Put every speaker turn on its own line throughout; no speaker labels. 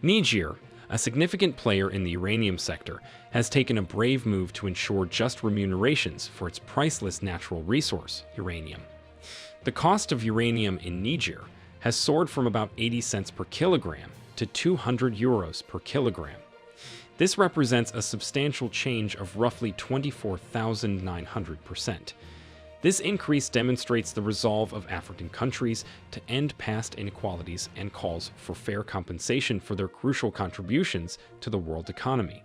Niger, a significant player in the uranium sector, has taken a brave move to ensure just remunerations for its priceless natural resource, uranium. The cost of uranium in Niger has soared from about 80 cents per kilogram to 200 euros per kilogram. This represents a substantial change of roughly 24,900%. This increase demonstrates the resolve of African countries to end past inequalities and calls for fair compensation for their crucial contributions to the world economy.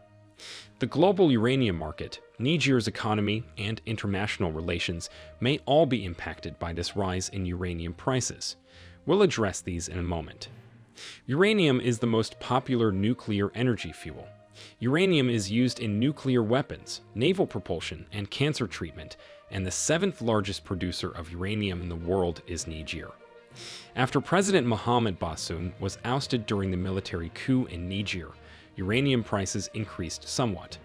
The global uranium market, Niger's economy, and international relations may all be impacted by this rise in uranium prices. We'll address these in a moment. Uranium is the most popular nuclear energy fuel. Uranium is used in nuclear weapons, naval propulsion, and cancer treatment, and the seventh largest producer of uranium in the world is Niger. After President Mohamed Bazoum was ousted during the military coup in Niger, uranium prices increased somewhat.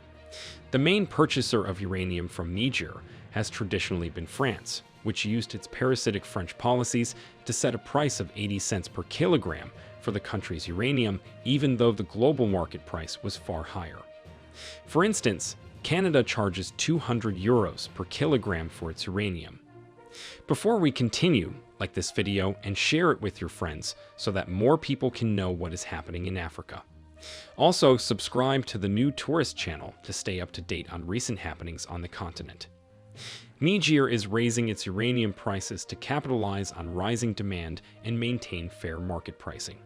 The main purchaser of uranium from Niger has traditionally been France, which used its parasitic French policies to set a price of 80 cents per kilogram for the country's uranium, even though the global market price was far higher. For instance, Canada charges 200 euros per kilogram for its uranium. Before we continue, like this video and share it with your friends so that more people can know what is happening in Africa. Also, subscribe to the new tourist channel to stay up to date on recent happenings on the continent. Niger is raising its uranium prices to capitalize on rising demand and maintain fair market pricing.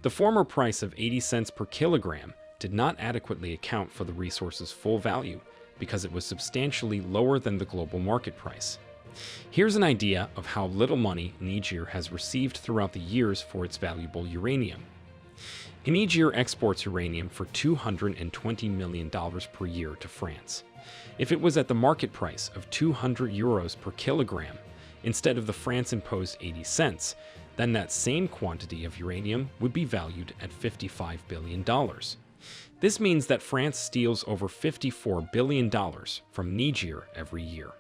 The former price of 80 cents per kilogram did not adequately account for the resource's full value because it was substantially lower than the global market price. Here's an idea of how little money Niger has received throughout the years for its valuable uranium. Niger exports uranium for $220 million per year to France. If it was at the market price of 200 euros per kilogram, instead of the France-imposed 80 cents, then that same quantity of uranium would be valued at $55 billion. This means that France steals over $54 billion from Niger every year.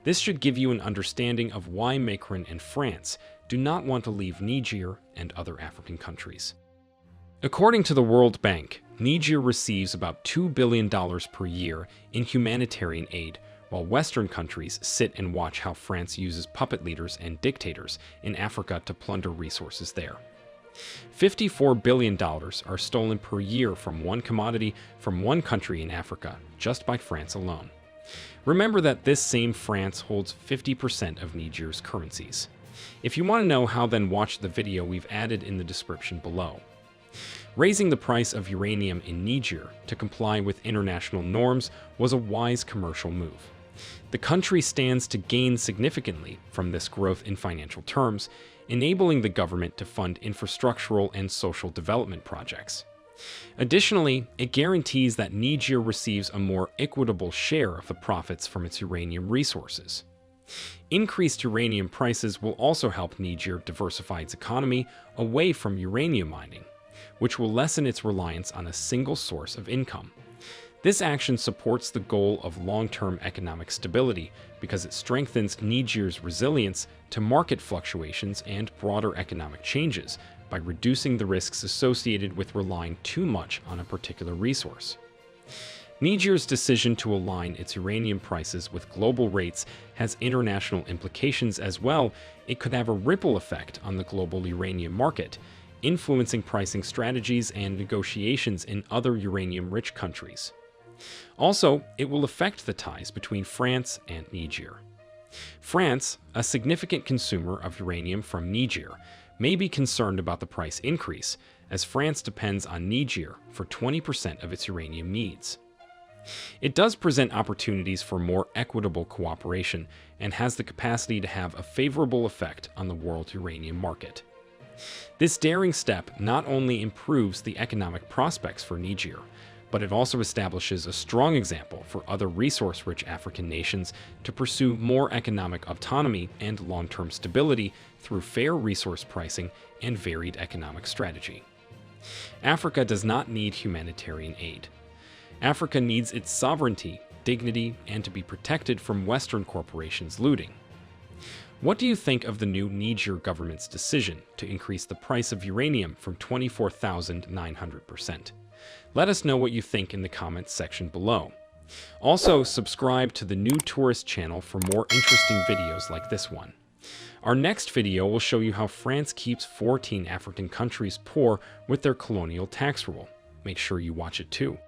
This should give you an understanding of why Macron and France do not want to leave Niger and other African countries. According to the World Bank, Niger receives about $2 billion per year in humanitarian aid, while Western countries sit and watch how France uses puppet leaders and dictators in Africa to plunder resources there. $54 billion are stolen per year from one commodity from one country in Africa, just by France alone. Remember that this same France holds 50% of Niger's currencies. If you want to know how, then watch the video we've added in the description below. Raising the price of uranium in Niger to comply with international norms was a wise commercial move. The country stands to gain significantly from this growth in financial terms, enabling the government to fund infrastructural and social development projects. Additionally, it guarantees that Niger receives a more equitable share of the profits from its uranium resources. Increased uranium prices will also help Niger diversify its economy away from uranium mining, which will lessen its reliance on a single source of income. This action supports the goal of long-term economic stability because it strengthens Niger's resilience to market fluctuations and broader economic changes by reducing the risks associated with relying too much on a particular resource. Niger's decision to align its uranium prices with global rates has international implications as well. It could have a ripple effect on the global uranium market, influencing pricing strategies and negotiations in other uranium-rich countries. Also, it will affect the ties between France and Niger. France, a significant consumer of uranium from Niger, may be concerned about the price increase, as France depends on Niger for 20% of its uranium needs. It does present opportunities for more equitable cooperation and has the capacity to have a favorable effect on the world uranium market. This daring step not only improves the economic prospects for Niger, but it also establishes a strong example for other resource-rich African nations to pursue more economic autonomy and long-term stability through fair resource pricing and varied economic strategy. Africa does not need humanitarian aid. Africa needs its sovereignty, dignity, and to be protected from Western corporations looting. What do you think of the new Niger government's decision to increase the price of uranium from 24,900%? Let us know what you think in the comments section below. Also, subscribe to the New Tourist channel for more interesting videos like this one. Our next video will show you how France keeps 14 African countries poor with their colonial tax rule. Make sure you watch it too.